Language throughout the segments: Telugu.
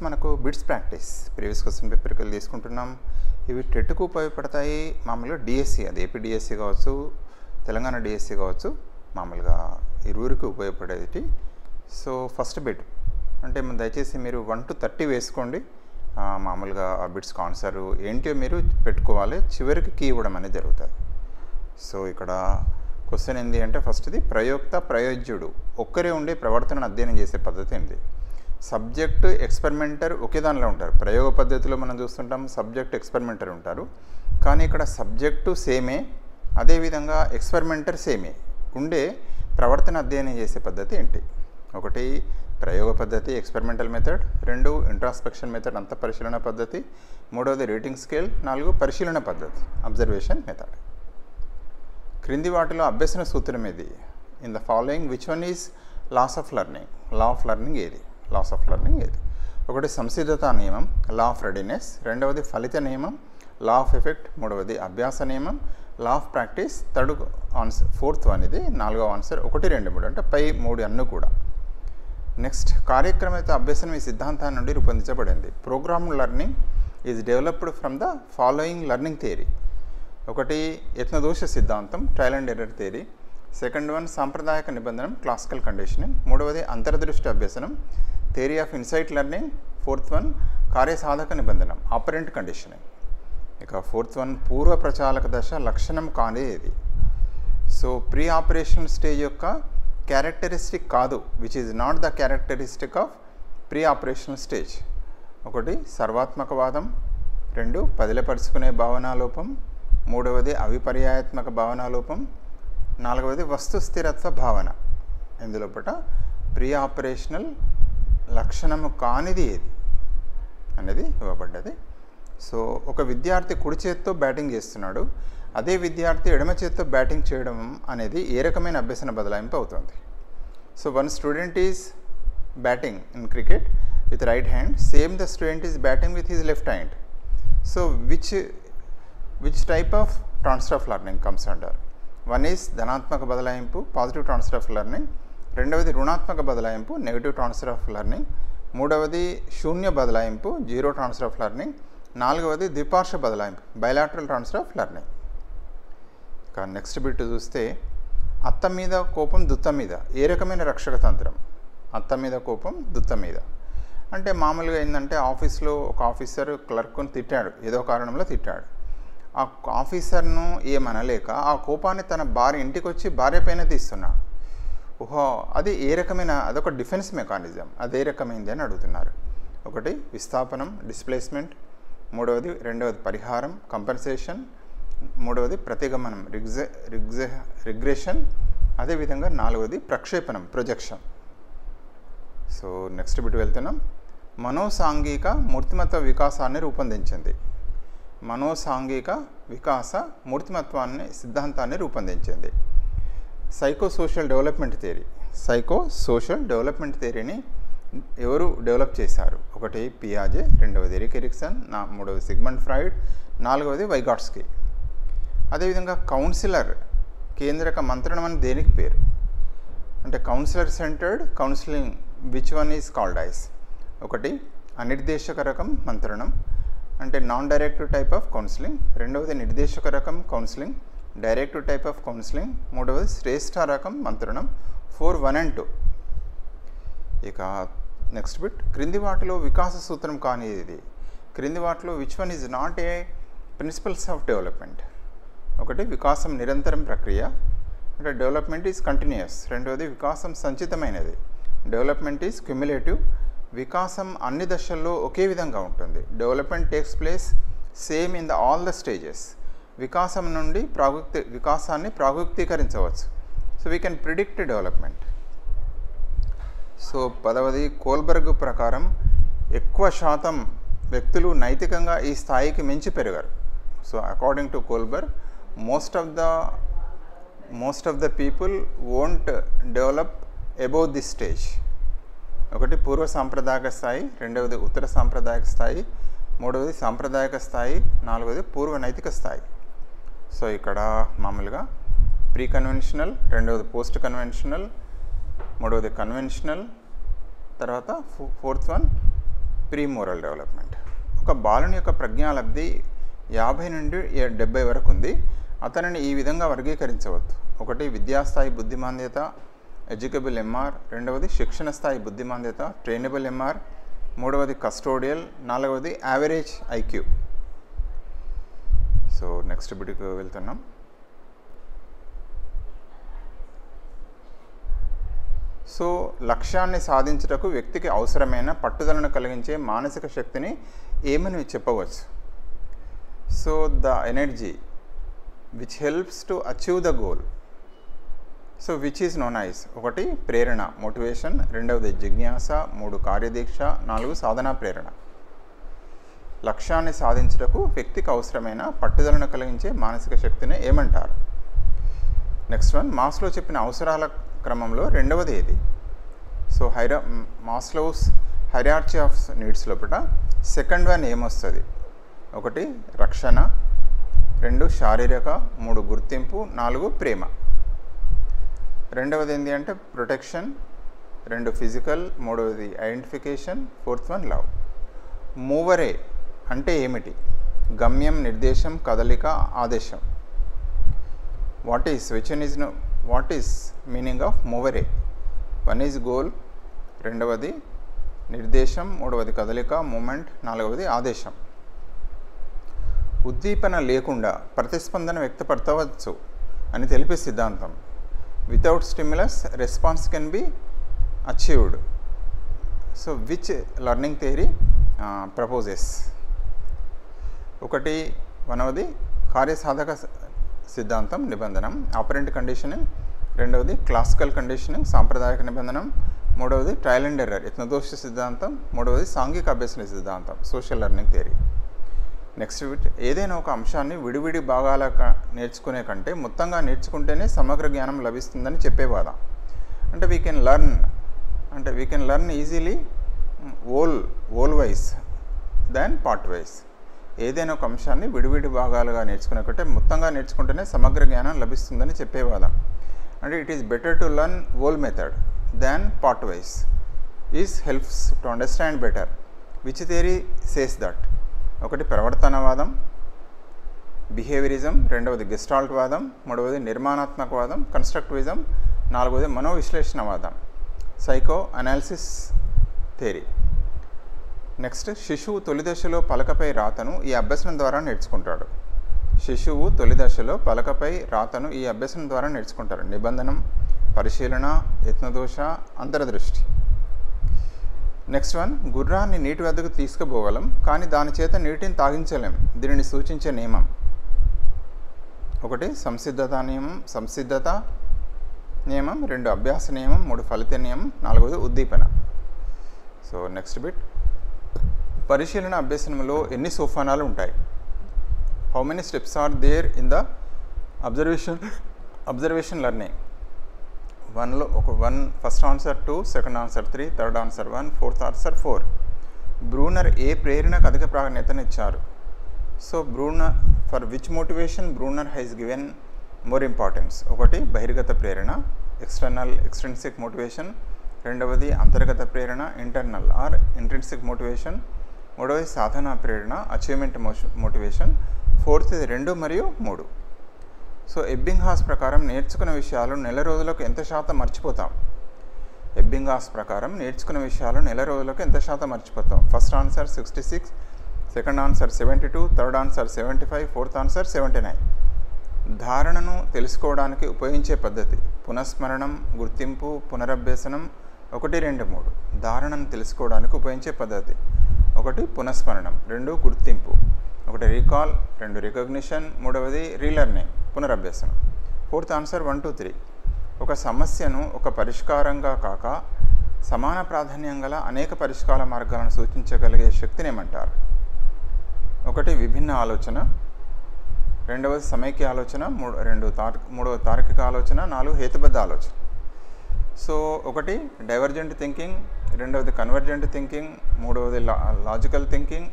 మనకు బిట్స్ ప్రాక్టీస్ ప్రీవియస్ క్వశ్చన్ పేపర్కి తీసుకుంటున్నాం. ఇవి టెట్కు ఉపయోగపడతాయి. మామూలుగా డిఎస్సి, అది ఏపీ డిఎస్సి కావచ్చు, తెలంగాణ డిఎస్సి కావచ్చు, మామూలుగా ఇరువురికి ఉపయోగపడేది. సో ఫస్ట్ బిట్ అంటే దయచేసి మీరు 1 to 30 వేసుకోండి. మామూలుగా ఆ బిట్స్కి ఆన్సర్ ఏంటో మీరు పెట్టుకోవాలి. చివరికి కీ ఇవ్వడం అనేది జరుగుతుంది. సో ఇక్కడ క్వశ్చన్ ఏంటి అంటే ఫస్ట్ది ప్రయోక్త ప్రయోజ్యుడు ఒక్కరే ఉండే ప్రవర్తనను అధ్యయనం చేసే పద్ధతి ఏంటి? సబ్జెక్ట్ ఎక్స్పెరిమెంటర్ ఒకే దానిలో ఉంటారు. ప్రయోగ పద్ధతిలో మనం చూస్తుంటాం సబ్జెక్ట్ ఎక్స్పెరిమెంటర్ ఉంటారు, కానీ ఇక్కడ సబ్జెక్టు సేమే, అదేవిధంగా ఎక్స్పెరిమెంటర్ సేమే ఉండే ప్రవర్తన అధ్యయనం చేసే పద్ధతి ఏంటి? ఒకటి ప్రయోగ పద్ధతి ఎక్స్పెరిమెంటల్ మెథడ్, 2 ఇంట్రాస్పెక్షన్ మెథడ్ అంత పరిశీలన పద్ధతి, 3వది రేటింగ్ స్కేల్, 4 పరిశీలన పద్ధతి అబ్జర్వేషన్ మెథడ్. క్రింది వాటిలో అభ్యసన సూత్రం ఏది? In the following which one is laws of learning? Law of learning ఏది? లాస్ ఆఫ్ లెర్నింగ్ ఏది? ఒకటి సంసిద్ధతా నియమం, లా ఆఫ్ రెడీనెస్, 2వది ఫలిత నియమం, లా ఆఫ్ ఎఫెక్ట్, 3వది అభ్యాస నియమం, law of practice, 3rd answer, 4th one ఇది, 4వ ఆన్సర్ 1, 2, 3 అంటే పై 3 అన్నీ కూడా. నెక్స్ట్ కార్యక్రమిత అభ్యసనం ఈ సిద్ధాంతం నుండి రూపొందించబడింది. Program learning is developed from the following learning theory. ఒకటి యత్నదోష సిద్ధాంతం, trial and error theory, 2nd one సాంప్రదాయక నిబంధనం, క్లాసికల్ కండిషనింగ్, 3వది అంతర్దృష్టి అభ్యసనం, theory of insight learning, 4th one కార్యసాధక నిబంధనం, ఆపరెంట్ కండిషనింగ్. ఇక 4th వన్ పూర్వ ప్రచాలక దశ లక్షణం కానిది. సో ప్రీ ఆపరేషనల్ స్టేజ్ యొక్క క్యారెక్టరిస్టిక్ కాదు, which is not the characteristic of pre operational stage. ఒకటి సర్వాత్మకవాదం, 2 పదిలపరుచుకునే భావనాలోపం, 3వది అవిపర్యాత్మక భావనాలోపం, 4వది వస్తు స్థిరత్వ భావన. ఇందులోపట ప్రీ ఆపరేషనల్ లక్షణము కానిది ఏది అనేది ఇవ్వబడ్డది. సో ఒక విద్యార్థి కుడి చేత్తో బ్యాటింగ్ చేస్తున్నాడు, అదే విద్యార్థి ఎడమ చేత్తో బ్యాటింగ్ చేయడం అనేది ఏ రకమైన అభ్యసన బదలాయింపు అవుతుంది? So one student is batting in cricket with right hand, same the student is batting with his left hand. So which type of transfer of learning comes under? One is ధనాత్మక బదలాయింపు, పాజిటివ్ ట్రాన్స్ఫర్ ఆఫ్ లెర్నింగ్, 2వది రుణాత్మక బదలాయింపు, నెగిటివ్ ట్రాన్స్ఫర్ ఆఫ్ లెర్నింగ్, 3వది శూన్య బదలాయింపు, జీరో ట్రాన్స్ఫర్ ఆఫ్ లెర్నింగ్, 4వది ద్విపార్శ్వ బదలాయింపు, బైలాటరల్ ట్రాన్స్ఫర్ ఆఫ్ లెర్నింగ్. ఇక నెక్స్ట్ బిట్ చూస్తే అత్త మీద కోపం దుత్త మీద ఏ రకమైన రక్షక తంత్రం? అత్త మీద కోపం దుత్త మీద అంటే మామూలుగా ఏంటంటే ఆఫీస్లో ఒక ఆఫీసర్ క్లర్క్ను తిట్టాడు, ఏదో కారణంలో తిట్టాడు. ఆ ఆఫీసర్ను ఏమనలేక ఆ కోపాన్ని తన భార్య ఇంటికి వచ్చి భార్య పైన తీస్తున్నాడు. ఓహో, అది ఏ రకమైన, అదొక డిఫెన్స్ మెకానిజం, అదే రకమైంది అని అడుగుతున్నారు. ఒకటి విస్థాపనం డిస్ప్లేస్మెంట్, 2వది పరిహారం కంపెన్సేషన్, 3వది ప్రతిగమనం రిగ్రెషన్, అదేవిధంగా 4వది ప్రక్షేపణం ప్రొజెక్షన్. సో నెక్స్ట్ బిట్ వెళ్తున్నాం. మనోసాంఘిక మూర్తిమత్వ వికాసాన్ని రూపొందించింది. మనోసాంఘిక వికాస మూర్తిమత్వాన్ని సిద్ధాంతాన్ని రూపొందించింది. Psychosocial development theory, psychosocial development థియరీని ఎవరు డెవలప్ చేశారు? ఒకటి పియాజే, 2వది ఎరిక్ ఎరిక్సన్, 3వది సిగ్మండ్ ఫ్రాయిడ్, 4వది వైగాట్స్కీ. అదేవిధంగా కౌన్సిలర్ కేంద్రక మంత్రణం అని దేనికి పేరు? అంటే counsellor centred counselling which one is called as? ఒకటి అనిర్దేశక రకం మంత్రణం అంటే non directive type of counselling, 2వది నిర్దేశక రకం counselling, directive type of counselling, 3వది శ్రేష్ఠ రకం మంత్రణం, 4, 1 and 2. ఇక నెక్స్ట్ బిట్ క్రింది వాటిలో వికాస సూత్రం కాని ఇది? క్రింది వాటిలో which one is not a principles of development? ఒకటి వికాసం నిరంతరం ప్రక్రియ అంటే డెవలప్మెంట్ ఈజ్ కంటిన్యూయస్, 2వది వికాసం సంచితమైనది, డెవలప్మెంట్ ఈజ్ క్యుములేటివ్, వికాసం అన్ని దశల్లో ఒకే విధంగా ఉంటుంది, development takes place same in all the stages, వికాసం నుండి వికాసాన్ని ప్రాగుక్తీకరించవచ్చు. So we can predict development. So 10వది కోల్బర్గ్ ప్రకారం ఎక్కువ శాతం వ్యక్తులు నైతికంగా ఈ స్థాయికి మించి పెరగరు. So according to Kohlberg most of the people won't develop above this stage. ఒకటి పూర్వ సాంప్రదాయక స్థాయి, 2వది ఉత్తర సాంప్రదాయక స్థాయి, 3వది సాంప్రదాయక స్థాయి, 4వది పూర్వ నైతిక స్థాయి. సో ఇక్కడ మామూలుగా ప్రీ కన్వెన్షనల్, 2వది పోస్ట్ కన్వెన్షనల్, 3వది కన్వెన్షనల్, తర్వాత 4th one pre moral development. ఒక బాలుని యొక్క ప్రజ్ఞాలబ్ధి 50 నుండి 70 వరకు ఉంది. అతనిని ఈ విధంగా వర్గీకరించవచ్చు. ఒకటి విద్యాస్థాయి బుద్ధిమాంద్యత, ఎడ్యుకబుల్ ఎంఆర్. రెండవది శిక్షణ స్థాయి బుద్ధిమాంద్యత, ట్రైనబుల్ ఎంఆర్. మూడవది కస్టోడియల్. నాలుగవది యావరేజ్ ఐక్యూ. సో నెక్స్ట్ బిట్కి వెళ్తున్నాం. సో లక్ష్యాన్ని సాధించుటకు వ్యక్తికి అవసరమైన పట్టుదలను కలిగించే మానసిక శక్తిని ఏమని చెప్పవచ్చు? So the energy which helps to achieve the goal. So which is known as. ఒకటి ప్రేరణ, మోటివేషన్. రెండవది జిజ్ఞాస. 3 కార్యదీక్ష. 4 సాధనా ప్రేరణ. లక్ష్యాన్ని సాధించుటకు వ్యక్తికి అవసరమైన పట్టుదలను కలిగించే మానసిక శక్తిని ఏమంటారు? నెక్స్ట్ వన్, మాస్లో చెప్పిన అవసరాల క్రమంలో రెండవది ఏది? సో మాస్లోస్ హైరార్చీ ఆఫ్ నీడ్స్ లోపల సెకండ్ వన్ ఏమొస్తుంది? ఒకటి రక్షణ, 2 శారీరక, 3 గుర్తింపు, 4 ప్రేమ. రెండవది ఏంటి అంటే ప్రొటెక్షన్, 2 ఫిజికల్, మూడవది ఐడెంటిఫికేషన్, 4th వన్ లవ్. మూవరే అంటే ఏమిటి? గమ్యం, నిర్దేశం, కదలిక, ఆదేశం. వాట్ ఈస్ మీనింగ్ ఆఫ్ మూవరే? 1 ఈజ్ గోల్, రెండవది నిర్దేశం, మూడవది కదలిక, మూమెంట్, 4వది ఆదేశం. ఉద్దీపన లేకుండా ప్రతిస్పందన వ్యక్తపరచవచ్చు అని తెలిపే సిద్ధాంతం. Without stimulus response can be achieved. So which learning theory proposes? ఒకటి వనవది కార్యసాధక సిద్ధాంతం నిబంధనం, ఆపరెంట్ కండిషనింగ్. రెండవది క్లాసికల్ కండిషనింగ్, సాంప్రదాయక నిబంధనం. మూడవది ట్రయల్ అండ్ ఎర్రర్, యత్నదోష సిద్ధాంతం. మూడవది సాంఘిక అభ్యసన సిద్ధాంతం, సోషల్ లెర్నింగ్ థియరీ. నెక్స్ట్ ఏదైనా ఒక అంశాన్ని విడివిడి భాగాల నేర్చుకునే కంటే మొత్తంగా నేర్చుకుంటేనే సమగ్ర జ్ఞానం లభిస్తుందని చెప్పేవాదా? అంటే we can learn easily whole wise than part wise. ఏదైనా ఒక అంశాన్ని విడివిడి భాగాలుగా నేర్చుకునే కంటే మొత్తంగా నేర్చుకుంటేనే సమగ్ర జ్ఞానం లభిస్తుందని చెప్పేవాదా? అంటే it is better to learn whole method than part wise. Is helps to understand better. Which theory says that? ఒకటి ప్రవర్తనవాదం, బిహేవియరిజం. రెండవది గెస్టాల్ట్ వాదం. మూడవది నిర్మాణాత్మకవాదం, కన్స్ట్రక్టివిజం. 4వది మనోవిశ్లేషణవాదం, సైకో అనాలిసిస్ థియరీ. నెక్స్ట్, శిశువు తొలి దశలో పలకపై రాతను ఈ అభ్యసనం ద్వారా నేర్చుకుంటాడు. శిశువు తొలి దశలో పలకపై రాతను ఈ అభ్యసనం ద్వారా నేర్చుకుంటారు. నిబంధనం, పరిశీలన, యత్నదోష, అంతర్దృష్టి. నెక్స్ట్ వన్, గుర్రాన్ని నీటి వద్దకు తీసుకుపోగలం కానీ దాని చేత నీటిని తాగించలేం. దీనిని సూచించే నియమం. ఒకటి సంసిద్ధత నియమం. 2 అభ్యాస నియమం. 3 ఫలిత నియమం. 4వది ఉద్దీపన. సో నెక్స్ట్ బిట్, పరిశీలన అభ్యసనంలో ఎన్ని సోపానాలు ఉంటాయి? How many steps are there in the observation learning? 1 first answer 2, second answer 3, third answer 1, fourth answer 4. Bruner ఏ ప్రేరణకు అధిక ప్రాధాన్యతను ఇచ్చారు? So for which motivation Bruner has given more importance? ఒకటి బహిర్గత ప్రేరణ, ఎక్స్ట్రిన్సిక్ మోటివేషన్. రెండవది అంతర్గత ప్రేరణ, ఇంటర్నల్ ఆర్ ఇంట్రిన్సిక్ మోటివేషన్. మూడవది సాధనా ప్రేరణ, అచీవ్మెంట్ మోటివేషన్. 4th 2 మరియు 3. సో ఎబ్బింగ్హాస్ ప్రకారం నేర్చుకున్న విషయాలు నెల రోజులకు ఎంత శాతం మర్చిపోతాం? ఎబ్బింగ్హాస్ ప్రకారం నేర్చుకున్న విషయాలు నెల రోజులకు ఎంత శాతం మర్చిపోతాం? First answer 66, second answer 72, third answer 75, fourth answer 79. ధారణను తెలుసుకోవడానికి ఉపయోగించే పద్ధతి: పునఃస్మరణం, గుర్తింపు, పునరభ్యసనం. 1, 2, 3. ధారణను తెలుసుకోవడానికి ఉపయోగించే పద్ధతి: 1 పునఃస్మరణం, 2 గుర్తింపు, 1 రీకాల్, 2 రికగ్నిషన్, 3వది రీలర్నింగ్, పునరభ్యసనం. 4th answer 1, 2, 3. ఒక సమస్యను ఒక పరిష్కారంగా కాక సమాన ప్రాధాన్యం గల అనేక పరిష్కార మార్గాలను సూచించగలిగే శక్తిని ఏమంటారు? 1 విభిన్న ఆలోచన, 2వది సమైక్య ఆలోచన, 3వ తార్కిక ఆలోచన, 4 హేతుబద్ధ ఆలోచన. సో 1 డైవర్జెంట్ థింకింగ్, 2వది కన్వర్జెంట్ థింకింగ్, 3వది లాజికల్ థింకింగ్,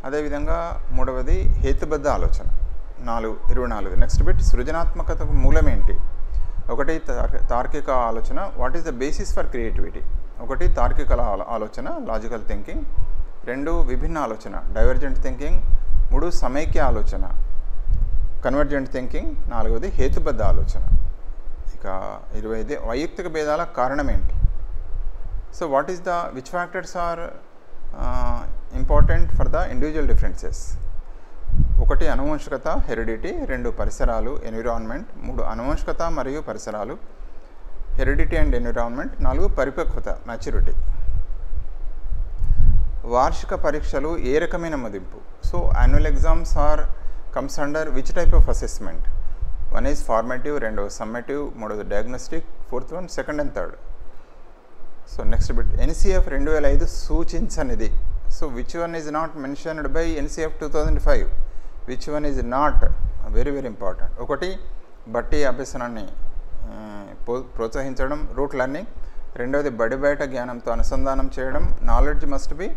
అదేవిధంగా 3వది హేతుబద్ధ ఆలోచన. 24. నెక్స్ట్ బిట్, సృజనాత్మకతకు మూలం ఏంటి? 1 తార్కిక ఆలోచన. What is the basis for creativity? 1 తార్కిక ఆలోచన, లాజికల్ థింకింగ్. 2 విభిన్న ఆలోచన డైవర్జెంట్ థింకింగ్, 3 సమైక్య ఆలోచన కన్వర్జెంట్ థింకింగ్, 4వది హేతుబద్ధ ఆలోచన. ఇక 25 వైయక్తిక భేదాల కారణం ఏంటి? So what is the which factors are important for the individual differences? 1 అనువంశికత హెరిడిటీ, 2 పరిసరాలు ఎన్విరాన్మెంట్, 3 అనువంశికత మరియు పరిసరాలు హెరిడిటీ అండ్ ఎన్విరాన్మెంట్, 4 పరిపక్వత మ్యాచ్యూరిటీ. వార్షిక పరీక్షలు ఏ రకమైన మదింపు? So annual exams are comes under which type of assessment? 1 is formative, 2 summative, 3 diagnostic, 4th one second and third. So next bit NCF 2005 సూచించనిది. So which one is not mentioned by NCF 2005? Which one is not? Very very important. 1 బట్టి అభ్యసనాన్ని ప్రోత్సహించడం, రూట్ లెర్నింగ్. 2వది బడి బయట జ్ఞానంతో అనుసంధానం చేయడం, knowledge must be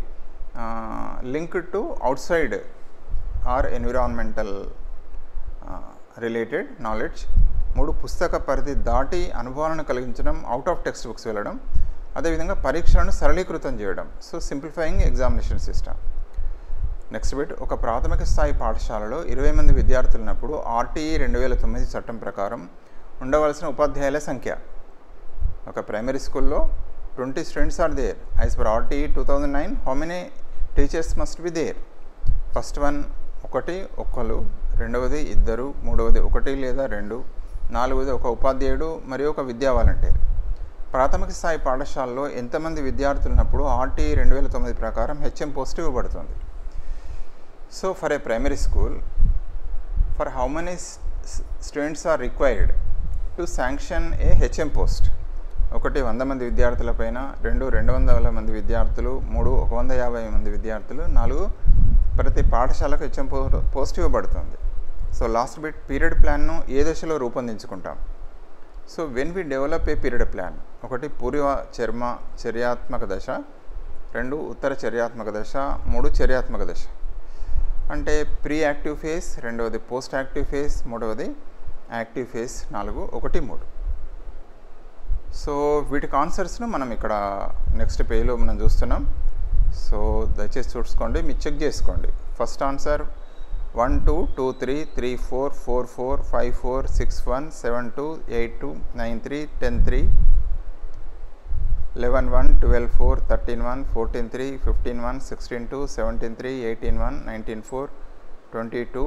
linked to out side are environmental related knowledge. 3 పుస్తక పరిధి దాటి అనుభవాలను కలిగించడం, అవుట్ ఆఫ్ టెక్స్ట్ బుక్స్ వెళ్ళడం. అదేవిధంగా పరీక్షలను సరళీకృతం చేయడం, so simplifying examination system. Next bit ఒక ప్రాథమిక స్థాయి పాఠశాలలో 20 మంది విద్యార్థులు ఉన్నప్పుడు RTE 2009 చట్టం ప్రకారం ఉండవలసిన ఉపాధ్యాయుల సంఖ్య. ఒక ప్రైమరీ స్కూల్లో 20 students are there. As per RTE 2009 how many teachers must be there? First one 1 ఒక్కరు, 2వది 2, 3వది 1 లేదా 2, 4వది 1 ఉపాధ్యాయుడు మరియు 1 విద్యా వాలంటీర్. ప్రాథమిక స్థాయి పాఠశాలలో ఎంతమంది విద్యార్థులు ఉన్నప్పుడు RTE 2009 ప్రకారం HM పోస్ట్ ఇవ్వబడుతుంది? So for a primary school, for how many students are required to sanction a HM post? 1 100 మంది విద్యార్థుల పైన, 2 200 మంది విద్యార్థులు, 3 150 మంది విద్యార్థులు, 4 ప్రతి పాఠశాలకు HM పోస్ట్ ఇవ్వబడుతుంది. సో లాస్ట్ బిట్ పీరియడ్ ప్లాన్ను ఏ దశలో రూపొందించుకుంటాం? So when we develop a period plan, 1 పూర్వ చర్యాత్మక దశ, 2 ఉత్తర చర్యాత్మక దశ, 3 చర్యాత్మక దశ. అంటే ప్రీ యాక్టివ్ ఫేజ్, 2వది పోస్ట్ యాక్టివ్ ఫేజ్, 3వది యాక్టివ్ ఫేజ్, 4 1 3. సో వీటికి ఆన్సర్స్ను మనం ఇక్కడ నెక్స్ట్ పేజ్లో మనం చూస్తున్నాం. సో దయచేసి చూసుకోండి, మీరు చెక్ చేసుకోండి. First answer 1 2 2 3 3 4 4 4 5 4 6 1 7 2 8 2 9 3 10 3 11 1 12 4 13 1 14 3 15 1 16 2 17 3 18 1 19 4 22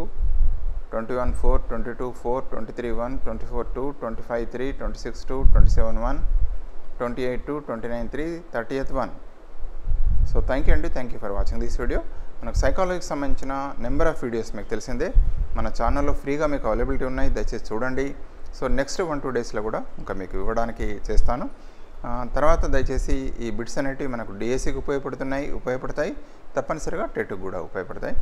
21 4 22 4 23 1 24 2 25 3 26 2 27 1 28 2 29 3 30th 1. So thank you అండి, thank you for watching this video. మనకు సైకాలజీకి సంబంధించిన నెంబర్ ఆఫ్ వీడియోస్ మీకు తెలిసిందే మన ఛానల్లో ఫ్రీగా మీకు అవైలబిలిటీ ఉన్నాయి, దయచేసి చూడండి. సో నెక్స్ట్ 1-2 డేస్లో కూడా ఇంకా మీకు ఇవ్వడానికి చేస్తాను. తర్వాత దయచేసి ఈ బిట్స్ అనేటివి మనకు డిఎస్సికి ఉపయోగపడతాయి, తప్పనిసరిగా టెట్కి కూడా ఉపయోగపడతాయి.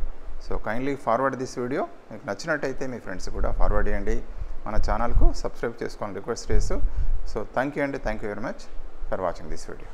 So kindly forward this video. మీకు నచ్చినట్టయితే మీ ఫ్రెండ్స్ కూడా ఫార్వర్డ్ చేయండి, మన ఛానల్కు సబ్స్క్రైబ్ చేసుకోవాలని రిక్వెస్ట్ చేస్తూ. సో థ్యాంక్ యూ అండి, thank you very much for watching this video.